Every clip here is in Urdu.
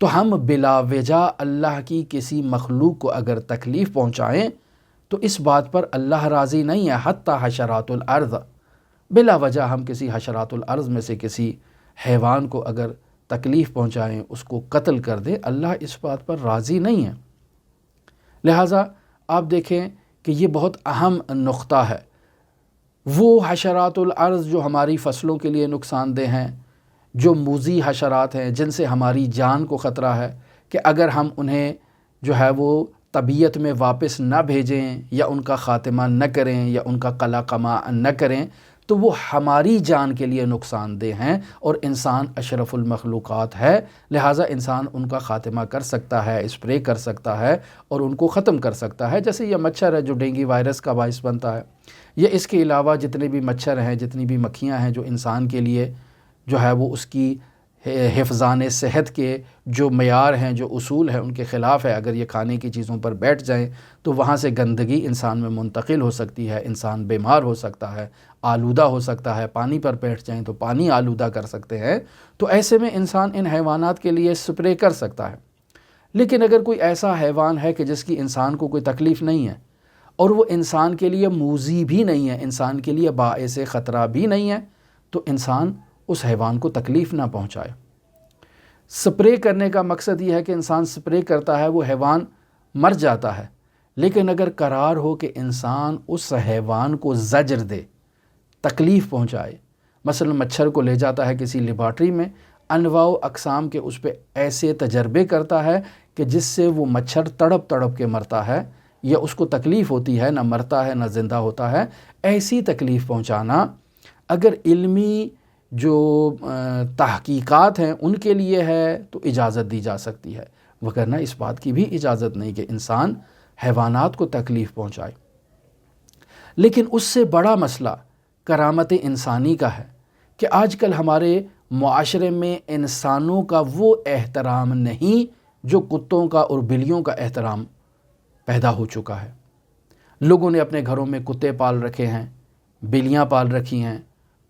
تو ہم بلا وجہ اللہ کی کسی مخلوق کو اگر تکلیف پہنچائیں تو اس بات پر اللہ راضی نہیں ہے۔ حتی حشرات الارض، بلا وجہ ہم کسی حشرات الارض میں سے کسی حیوان کو اگر تکلیف پہنچائیں، اس کو قتل کر دیں، اللہ اس بات پر راضی نہیں ہے۔ لہٰذا آپ دیکھیں کہ یہ بہت اہم نقطہ ہے۔ وہ حشرات الارض جو ہماری فصلوں کے لیے نقصان دہ ہیں، جو موذی حشرات ہیں، جن سے ہماری جان کو خطرہ ہے، کہ اگر ہم انہیں جو ہے وہ طبیعت میں واپس نہ بھیجیں یا ان کا خاتمہ نہ کریں یا ان کا قلع قمع نہ کریں تو وہ ہماری جان کے لیے نقصان دہ ہیں، اور انسان اشرف المخلوقات ہے، لہٰذا انسان ان کا خاتمہ کر سکتا ہے، اسپرے کر سکتا ہے اور ان کو ختم کر سکتا ہے۔ جیسے یہ مچھر ہے جو ڈینگی وائرس کا باعث بنتا ہے، یا اس کے علاوہ جتنے بھی مچھر ہیں، جتنی بھی مکھیاں ہیں جو انسان کے لیے جو ہے وہ اس کی حفظان صحت کے جو معیار ہیں، جو اصول ہیں، ان کے خلاف ہے۔ اگر یہ کھانے کی چیزوں پر بیٹھ جائیں تو وہاں سے گندگی انسان میں منتقل ہو سکتی ہے، انسان بیمار ہو سکتا ہے، آلودہ ہو سکتا ہے۔ پانی پر بیٹھ جائیں تو پانی آلودہ کر سکتے ہیں۔ تو ایسے میں انسان ان حیوانات کے لیے سپرے کر سکتا ہے۔ لیکن اگر کوئی ایسا حیوان ہے کہ جس کی انسان کو کوئی تکلیف نہیں ہے اور وہ انسان کے لیے موذی بھی نہیں ہے، انسان کے لیے باعث خطرہ بھی نہیں ہے، تو انسان اس حیوان کو تکلیف نہ پہنچائے۔ سپرے کرنے کا مقصد یہ ہے کہ انسان سپرے کرتا ہے، وہ حیوان مر جاتا ہے، لیکن اگر قرار ہو کہ انسان اس حیوان کو زجر دے، تکلیف پہنچائے، مثلا مچھر کو لے جاتا ہے کسی لیبارٹری میں، انواع و اقسام کے اس پہ ایسے تجربے کرتا ہے کہ جس سے وہ مچھر تڑپ تڑپ کے مرتا ہے، یا اس کو تکلیف ہوتی ہے، نہ مرتا ہے نہ زندہ ہوتا ہے۔ ایسی تکلیف پہنچانا اگر علمی جو تحقیقات ہیں ان کے لیے ہے تو اجازت دی جا سکتی ہے، وگرنہ اس بات کی بھی اجازت نہیں کہ انسان حیوانات کو تکلیف پہنچائے۔ لیکن اس سے بڑا مسئلہ کرامت انسانی کا ہے کہ آج کل ہمارے معاشرے میں انسانوں کا وہ احترام نہیں جو کتوں کا اور بلیوں کا احترام پیدا ہو چکا ہے۔ لوگوں نے اپنے گھروں میں کتے پال رکھے ہیں، بلیاں پال رکھی ہیں،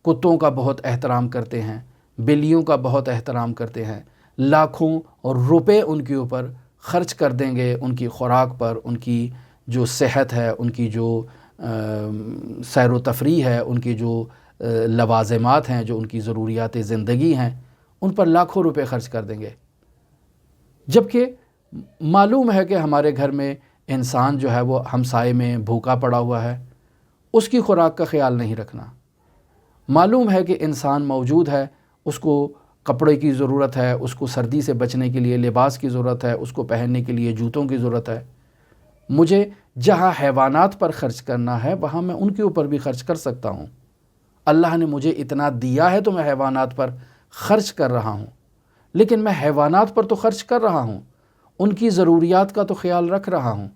کتوں کا بہت احترام کرتے ہیں، بلیوں کا بہت احترام کرتے ہیں، لاکھوں اور روپے ان کے اوپر خرچ کر دیں گے، ان کی خوراک پر، ان کی جو صحت ہے، ان کی جو سیر و تفریح ہے، ان کی جو لوازمات ہیں، جو ان کی ضروریات زندگی ہیں، ان پر لاکھوں روپے خرچ کر دیں گے۔ جبکہ معلوم ہے کہ ہمارے گھر میں انسان جو ہے وہ ہمسائے میں بھوکا پڑا ہوا ہے، اس کی خوراک کا خیال نہیں رکھنا۔ معلوم ہے کہ انسان موجود ہے، اس کو کپڑے کی ضرورت ہے، اس کو سردی سے بچنے کے لیے لباس کی ضرورت ہے، اس کو پہننے کے لیے جوتوں کی ضرورت ہے۔ مجھے جہاں حیوانات پر خرچ کرنا ہے وہاں میں ان کے اوپر بھی خرچ کر سکتا ہوں۔ اللہ نے مجھے اتنا دیا ہے تو میں حیوانات پر خرچ کر رہا ہوں، لیکن میں حیوانات پر تو خرچ کر رہا ہوں، ان کی ضروریات کا تو خیال رکھ رہا ہوں،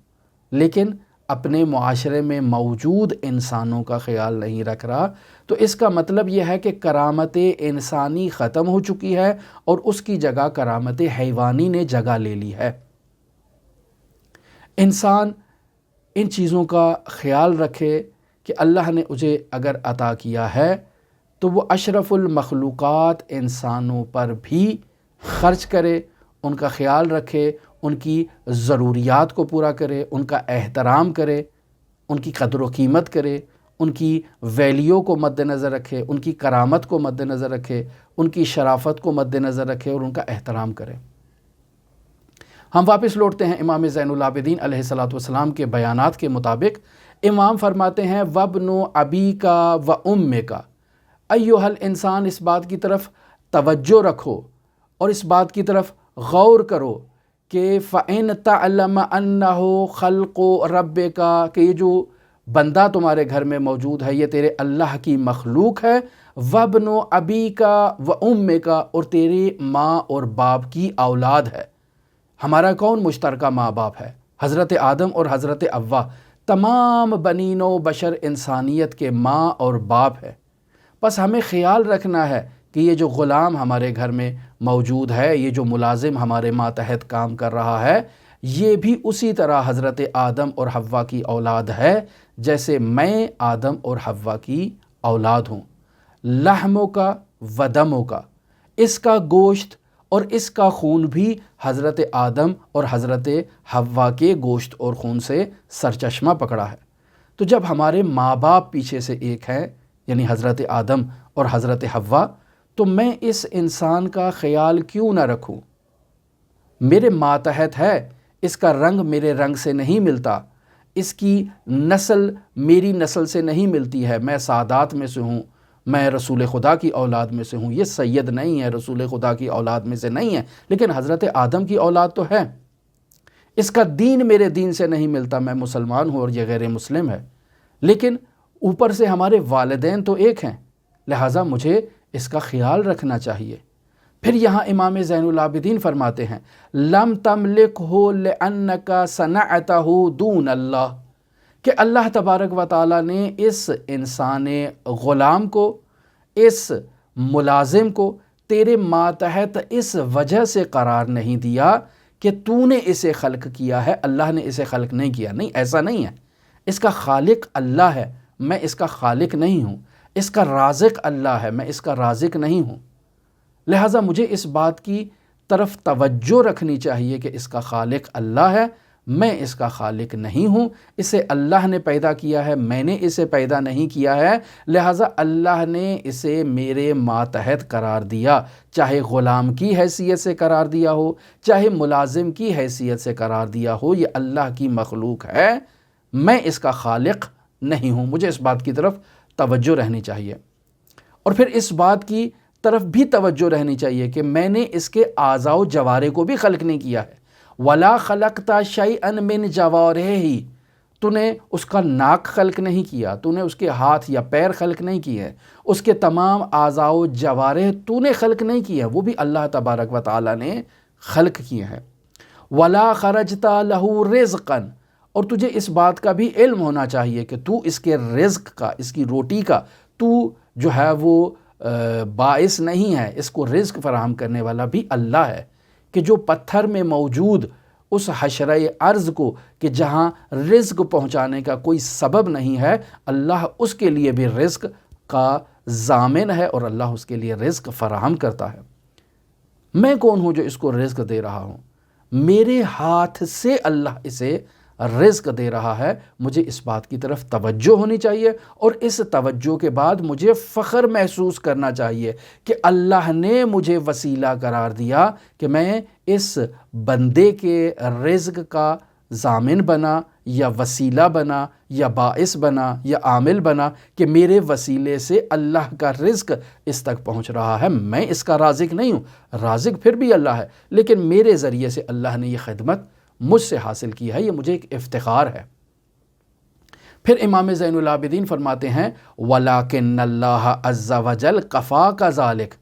لیکن اپنے معاشرے میں موجود انسانوں کا خیال نہیں رکھ رہا۔ تو اس کا مطلب یہ ہے کہ کرامت انسانی ختم ہو چکی ہے اور اس کی جگہ کرامت حیوانی نے جگہ لے لی ہے۔ انسان ان چیزوں کا خیال رکھے کہ اللہ نے اسے اگر عطا کیا ہے تو وہ اشرف المخلوقات انسانوں پر بھی خرچ کرے، ان کا خیال رکھے، ان کی ضروریات کو پورا کرے، ان کا احترام کرے، ان کی قدر و قیمت کرے، ان کی ویلیو کو مد نظر رکھے، ان کی کرامت کو مد نظر رکھے، ان کی شرافت کو مد نظر رکھے اور ان کا احترام کرے۔ ہم واپس لوٹتے ہیں امام زین العابدین علیہ السلام کے بیانات کے مطابق۔ امام فرماتے ہیں وَابْنُ أَبِيكَ وَأُمِّكَ، ایھا الانسان، اس بات کی طرف توجہ رکھو اور اس بات کی طرف غور کرو کہ فَإِن تَعْلَمَ أَنَّهُ خَلْقُ رَبِّكَ، کہ یہ جو بندہ تمہارے گھر میں موجود ہے یہ تیرے اللہ کی مخلوق ہے، وَابْنُ أَبِيكَ وَأُمِّكَ، اور تیری ماں اور باپ کی اولاد ہے۔ ہمارا کون مشترکہ ماں باپ ہے؟ حضرت آدم اور حضرت حوا، تمام بنین و بشر انسانیت کے ماں اور باپ ہے۔ بس ہمیں خیال رکھنا ہے کہ یہ جو غلام ہمارے گھر میں موجود ہے، یہ جو ملازم ہمارے ماتحت کام کر رہا ہے، یہ بھی اسی طرح حضرت آدم اور حوا کی اولاد ہے جیسے میں آدم اور حوا کی اولاد ہوں۔ لحموں کا و دموں کا، اس کا گوشت اور اس کا خون بھی حضرت آدم اور حضرت حوا کے گوشت اور خون سے سرچشمہ پکڑا ہے۔ تو جب ہمارے ماں باپ پیچھے سے ایک ہے، یعنی حضرت آدم اور حضرت حوا، تو میں اس انسان کا خیال کیوں نہ رکھوں؟ میرے ماتحت ہے، اس کا رنگ میرے رنگ سے نہیں ملتا، اس کی نسل میری نسل سے نہیں ملتی ہے، میں سادات میں سے ہوں، میں رسول خدا کی اولاد میں سے ہوں، یہ سید نہیں ہے، رسول خدا کی اولاد میں سے نہیں ہے، لیکن حضرت آدم کی اولاد تو ہے۔ اس کا دین میرے دین سے نہیں ملتا، میں مسلمان ہوں اور یہ غیر مسلم ہے، لیکن اوپر سے ہمارے والدین تو ایک ہیں، لہٰذا مجھے اس کا خیال رکھنا چاہیے۔ پھر یہاں امام زین العابدین فرماتے ہیں لم تملکہ لأنک صنعتہ دون اللہ، کہ اللہ تبارک و تعالیٰ نے اس انسان غلام کو، اس ملازم کو تیرے ماتحت اس وجہ سے قرار نہیں دیا کہ تو نے اسے خلق کیا ہے، اللہ نے اسے خلق نہیں کیا۔ نہیں، ایسا نہیں ہے، اس کا خالق اللہ ہے، میں اس کا خالق نہیں ہوں۔ اس کا رازق اللہ ہے، میں اس کا رازق نہیں ہوں۔ لہٰذا مجھے اس بات کی طرف توجہ رکھنی چاہیے کہ اس کا خالق اللہ ہے، میں اس کا خالق نہیں ہوں۔ اسے اللہ نے پیدا کیا ہے، میں نے اسے پیدا نہیں کیا ہے، لہٰذا اللہ نے اسے میرے ماتحت قرار دیا، چاہے غلام کی حیثیت سے قرار دیا ہو، چاہے ملازم کی حیثیت سے قرار دیا ہو، یہ اللہ کی مخلوق ہے، میں اس کا خالق نہیں ہوں۔ مجھے اس بات کی طرف توجہ رہنی چاہیے، اور پھر اس بات کی طرف بھی توجہ رہنی چاہیے کہ میں نے اس کے اعضاء و جوارح کو بھی خلق نہیں کیا ہے۔ وَلَا خَلَقْتَ شَيْئًا مِّن جَوَارِحِهِ، تو نے اس کا ناک خلق نہیں کیا، تو نے اس کے ہاتھ یا پیر خلق نہیں کیے، اس کے تمام اعضاء و جوارح تو نے خلق نہیں کیا، وہ بھی اللہ تبارک و تعالیٰ نے خلق کیے ہیں۔ وَلَا خَرَجْتَ لَهُ رِزْقًا، اور تجھے اس بات کا بھی علم ہونا چاہیے کہ تو اس کے رزق کا، اس کی روٹی کا تو جو ہے وہ باعث نہیں ہے، اس کو رزق فراہم کرنے والا بھی اللہ ہے، کہ جو پتھر میں موجود اس حشرہ ارض کو کہ جہاں رزق پہنچانے کا کوئی سبب نہیں ہے، اللہ اس کے لیے بھی رزق کا ضامن ہے اور اللہ اس کے لیے رزق فراہم کرتا ہے۔ میں کون ہوں جو اس کو رزق دے رہا ہوں؟ میرے ہاتھ سے اللہ اسے رزق دے رہا ہے۔ مجھے اس بات کی طرف توجہ ہونی چاہیے، اور اس توجہ کے بعد مجھے فخر محسوس کرنا چاہیے کہ اللہ نے مجھے وسیلہ قرار دیا کہ میں اس بندے کے رزق کا ضامن بنا، یا وسیلہ بنا، یا باعث بنا، یا عامل بنا، کہ میرے وسیلے سے اللہ کا رزق اس تک پہنچ رہا ہے۔ میں اس کا رازق نہیں ہوں، رازق پھر بھی اللہ ہے، لیکن میرے ذریعے سے اللہ نے یہ خدمت مجھ سے حاصل کی ہے، یہ مجھے ایک افتخار ہے۔ پھر امام زین العابدین فرماتے ہیں وَلَٰكِنَّ اللَّهَ عَزَّ وَجَلَّ كَفَاكَ ذَلِكَ،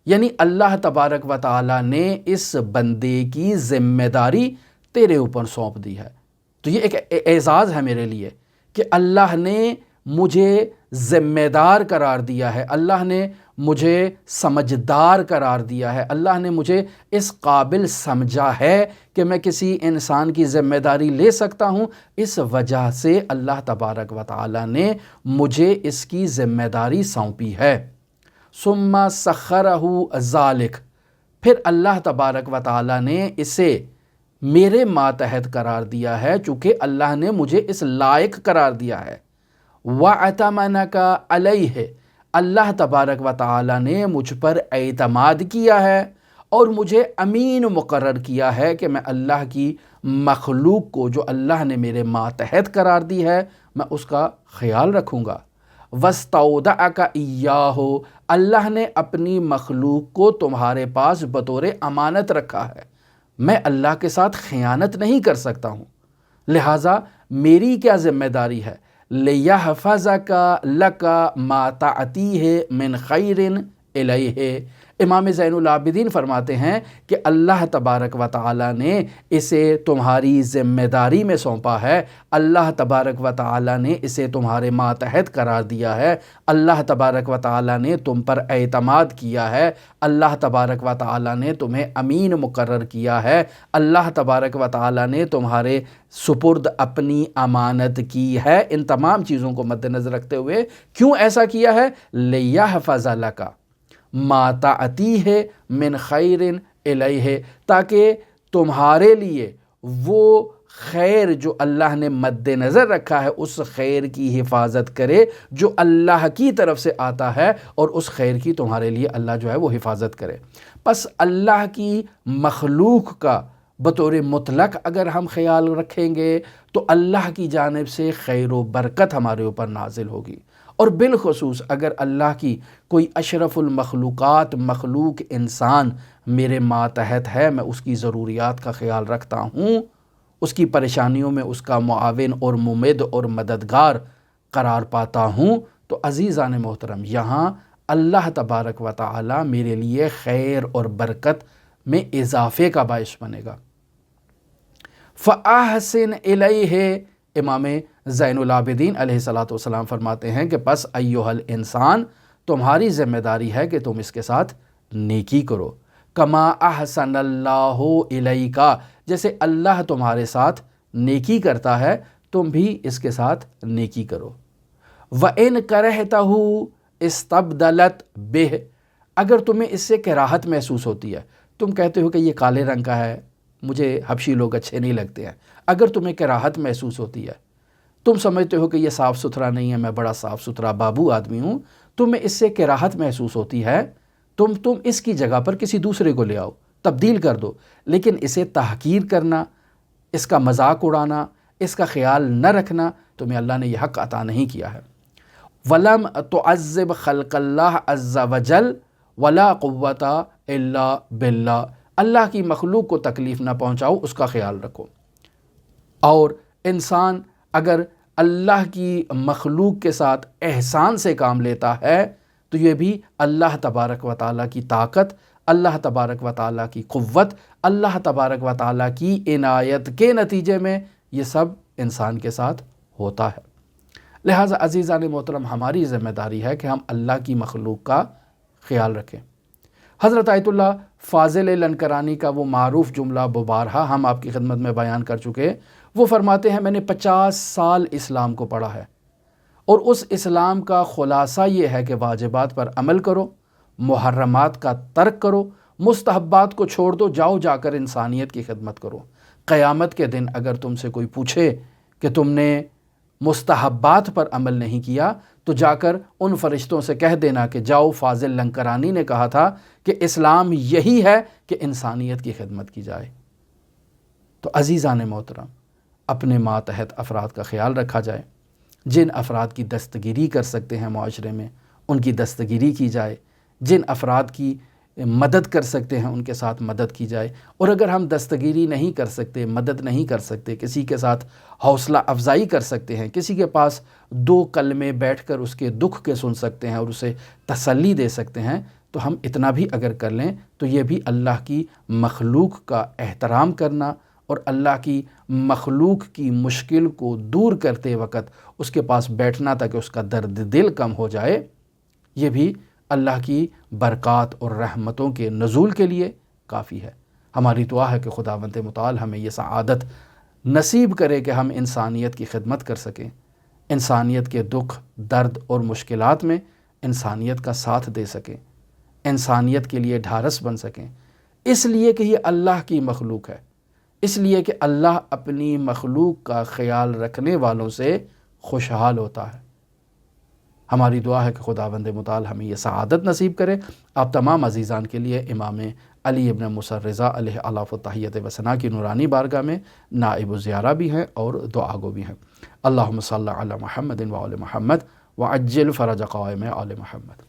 یعنی اللہ تبارک و تعالیٰ نے اس بندے کی ذمہ داری تیرے اوپر سونپ دی ہے۔ تو یہ ایک اعزاز ہے میرے لیے کہ اللہ نے مجھے ذمہ دار قرار دیا ہے، اللہ نے مجھے سمجھدار قرار دیا ہے، اللہ نے مجھے اس قابل سمجھا ہے کہ میں کسی انسان کی ذمہ داری لے سکتا ہوں۔ اس وجہ سے اللہ تبارک و تعالیٰ نے مجھے اس کی ذمہ داری سونپی ہے۔ ثم سخرہ ذالک، پھر اللہ تبارک و تعالیٰ نے اسے میرے ماتحت قرار دیا ہے، چونکہ اللہ نے مجھے اس لائق قرار دیا ہے۔ وَأَتَمَنَكَ عَلَيْهِ، اللہ تبارک و تعالیٰ نے مجھ پر اعتماد کیا ہے اور مجھے امین مقرر کیا ہے کہ میں اللہ کی مخلوق کو جو اللہ نے میرے ماتحت قرار دی ہے، میں اس کا خیال رکھوں گا۔ وَاسْتَوْدَعَكَ إِيَّاهُ، اللہ نے اپنی مخلوق کو تمہارے پاس بطور امانت رکھا ہے، میں اللہ کے ساتھ خیانت نہیں کر سکتا ہوں، لہٰذا میری کیا ذمہ داری ہے؟ لِيَحْفَظَكَ لَكَ مَا تَعْتِيهِ مِنْ خَيْرٍ إِلَيْهِ، امام زین العابدین فرماتے ہیں کہ اللہ تبارک و تعالیٰ نے اسے تمہاری ذمہ داری میں سونپا ہے، اللہ تبارک و تعالیٰ نے اسے تمہارے ماتحت قرار دیا ہے، اللہ تبارک و تعالیٰ نے تم پر اعتماد کیا ہے، اللہ تبارک و تعالیٰ نے تمہیں امین مقرر کیا ہے، اللہ تبارک و تعالیٰ نے تمہارے سپرد اپنی امانت کی ہے۔ ان تمام چیزوں کو مد نظر رکھتے ہوئے کیوں ایسا کیا ہے؟ لِيَحْفَظَ لَكَ مَا تَعْتِيهِ مِنْ خَيْرٍ الیہ، تاکہ تمہارے لیے وہ خیر جو اللہ نے مد نظر رکھا ہے اس خیر کی حفاظت کرے جو اللہ کی طرف سے آتا ہے، اور اس خیر کی تمہارے لیے اللہ جو ہے وہ حفاظت کرے۔ پس اللہ کی مخلوق کا بطور مطلق اگر ہم خیال رکھیں گے تو اللہ کی جانب سے خیر و برکت ہمارے اوپر نازل ہوگی، اور بالخصوص اگر اللہ کی کوئی اشرف المخلوقات مخلوق انسان میرے ماتحت ہے، میں اس کی ضروریات کا خیال رکھتا ہوں، اس کی پریشانیوں میں اس کا معاون اور ممد اور مددگار قرار پاتا ہوں، تو عزیزان محترم یہاں اللہ تبارک و تعالی میرے لیے خیر اور برکت میں اضافے کا باعث بنے گا۔ فَأَحْسِنْ إِلَيْهِ، امام زین العابدین علیہ السلام فرماتے ہیں کہ پس ایھا الانسان، تمہاری ذمہ داری ہے کہ تم اس کے ساتھ نیکی کرو، کما احسن اللہ الیک، جیسے اللہ تمہارے ساتھ نیکی کرتا ہے تم بھی اس کے ساتھ نیکی کرو۔ وَإِنْ كَرِهْتَهُ اسْتَبْدَلَتْ بِهِ، اگر تمہیں اس سے کراہت محسوس ہوتی ہے، تم کہتے ہو کہ یہ کالے رنگ کا ہے، مجھے حبشی لوگ اچھے نہیں لگتے ہیں، اگر تمہیں کراہت محسوس ہوتی ہے، تم سمجھتے ہو کہ یہ صاف ستھرا نہیں ہے، میں بڑا صاف ستھرا بابو آدمی ہوں، تمہیں اس سے کراہت محسوس ہوتی ہے، تم اس کی جگہ پر کسی دوسرے کو لے آؤ، تبدیل کر دو، لیکن اسے تحقیر کرنا، اس کا مذاق اڑانا، اس کا خیال نہ رکھنا، تمہیں اللہ نے یہ حق عطا نہیں کیا ہے۔ وَلَمْ تُعَذِّبْ خَلْقَ اللَّهِ عَزَّ وَجَلَّ وَلَا قُوَّةَ إِلَّا بِاللَّهِ، اللہ کی مخلوق کو تکلیف نہ پہنچاؤ، اس کا خیال رکھو۔ اور انسان اگر اللہ کی مخلوق کے ساتھ احسان سے کام لیتا ہے تو یہ بھی اللہ تبارک و تعالیٰ کی طاقت، اللہ تبارک و تعالیٰ کی قوت، اللہ تبارک و تعالیٰ کی عنایت کے نتیجے میں یہ سب انسان کے ساتھ ہوتا ہے۔ لہٰذا عزیزان محترم ہماری ذمہ داری ہے کہ ہم اللہ کی مخلوق کا خیال رکھیں۔ حضرت آیت اللہ فاضل لنکرانی کا وہ معروف جملہ بارہا ہم آپ کی خدمت میں بیان کر چکے، وہ فرماتے ہیں میں نے 50 سال اسلام کو پڑھا ہے، اور اس اسلام کا خلاصہ یہ ہے کہ واجبات پر عمل کرو، محرمات کا ترک کرو، مستحبات کو چھوڑ دو، جاؤ جا کر انسانیت کی خدمت کرو۔ قیامت کے دن اگر تم سے کوئی پوچھے کہ تم نے مستحبات پر عمل نہیں کیا تو جا کر ان فرشتوں سے کہہ دینا کہ جاؤ، فاضل لنکرانی نے کہا تھا کہ اسلام یہی ہے کہ انسانیت کی خدمت کی جائے۔ تو عزیزان محترم اپنے ماتحت افراد کا خیال رکھا جائے، جن افراد کی دستگیری کر سکتے ہیں معاشرے میں ان کی دستگیری کی جائے، جن افراد کی مدد کر سکتے ہیں ان کے ساتھ مدد کی جائے، اور اگر ہم دستگیری نہیں کر سکتے، مدد نہیں کر سکتے، کسی کے ساتھ حوصلہ افزائی کر سکتے ہیں، کسی کے پاس 2 کلمے بیٹھ کر اس کے دکھ کے سن سکتے ہیں اور اسے تسلی دے سکتے ہیں، تو ہم اتنا بھی اگر کر لیں تو یہ بھی اللہ کی مخلوق کا احترام کرنا اور اللہ کی مخلوق کی مشکل کو دور کرتے وقت اس کے پاس بیٹھنا تاکہ اس کا درد دل کم ہو جائے، یہ بھی اللہ کی برکات اور رحمتوں کے نزول کے لیے کافی ہے۔ ہماری دعا ہے کہ خداوند متعال ہمیں یہ سعادت نصیب کرے کہ ہم انسانیت کی خدمت کر سکیں، انسانیت کے دکھ، درد اور مشکلات میں انسانیت کا ساتھ دے سکیں، انسانیت کے لیے ڈھارس بن سکیں، اس لیے کہ یہ اللہ کی مخلوق ہے، اس لیے کہ اللہ اپنی مخلوق کا خیال رکھنے والوں سے خوشحال ہوتا ہے۔ ہماری دعا ہے کہ خداوند متعال ہمیں یہ سعادت نصیب کرے۔ آپ تمام عزیزان کے لیے امام علی ابن موسیٰ رضا علیہ الاف و تحیت و ثنا کی نورانی بارگاہ میں نائب الزیارہ بھی ہیں اور دعا گو بھی ہیں۔ اللہم صلی علی محمد و آل محمد وعجل فرج قوائم آل محمد۔